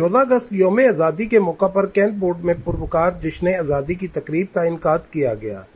14 अगस्त यौम आज़ादी के मौका पर कैंट बोर्ड में पुरवकार जश्न आज़ादी की तकरीब का इनकाद किया गया।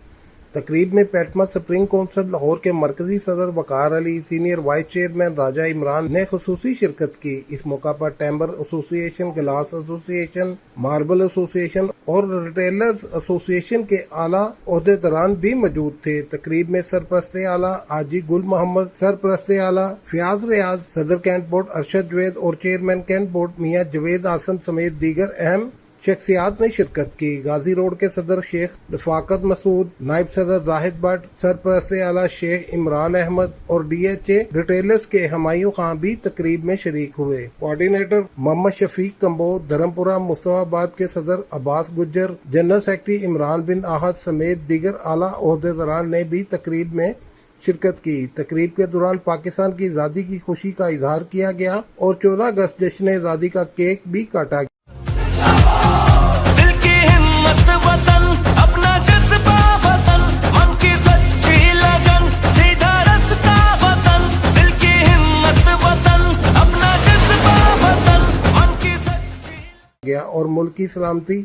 तकरीब में पैटर्न स्प्रिंग काउंसिल लाहौर के मरकजी सदर वकार अली, सीनियर वाइस चेयरमैन राजा इमरान ने खुसूसी शिरकत की। इस मौका पर टेम्बर एसोसिएशन, गिलास एसोसिएशन, मार्बल एसोसिएशन और रिटेलर्स एसोसिएशन के आला ओहदेदारान भी मौजूद थे। तकरीब में सरपरस्त आला हाजी गुल मोहम्मद, सरपरस्त आला फयाज रियाज, सदर कैंट बोर्ड अरशद जवेद और चेयरमैन कैंट बोर्ड मियां जवेद आसन समेत दीगर अहम शख्सियात ने शिरकत की। गाजी रोड के सदर शेख रफाकत मसूद, नायब सदर जाहिद भट्ट, सरपरस्त आला शेख इमरान अहमद और DHA रिटेलर्स के हमायूं खां भी तकरीब में शरीक हुए। कोऑर्डिनेटर मोहम्मद शफीक कंबो, धर्मपुरा मुस्तफाबाद के सदर अब्बास गुज्जर, जनरल सेक्रेटरी इमरान बिन आहद समेत दीगर आला ओहदेदारान ने भी तकरीब में शिरकत की। तकरीब के दौरान पाकिस्तान की आज़ादी की खुशी का इजहार किया गया और 14 अगस्त जश्न आज़ादी का केक भी काटा गया। और मुल्क की सलामती,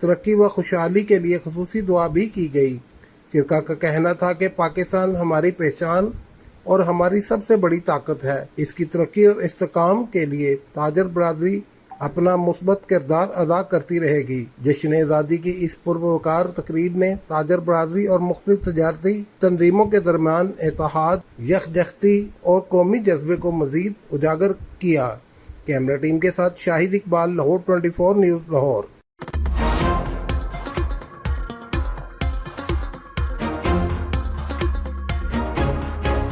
तरक्की व खुशहाली के लिए खुसूसी दुआ भी की गई। शिरका का कहना था कि पाकिस्तान हमारी पहचान और हमारी सबसे बड़ी ताकत है। इसकी तरक्की और इस्तेकाम के लिए ताजर बरादरी अपना मुस्बत किरदार अदा करती रहेगी। जश्न आज़ादी की इस पुरवकार तकरीब ने ताजर बरादरी और मुख्तलिफ तजारती तंजीमों के दरमियान इत्तेहाद, यकजहती और कौमी जज्बे को मजीद उजागर किया। कैमरा टीम के साथ शाहिद इकबाल, लाहौर 24 न्यूज़, लाहौर।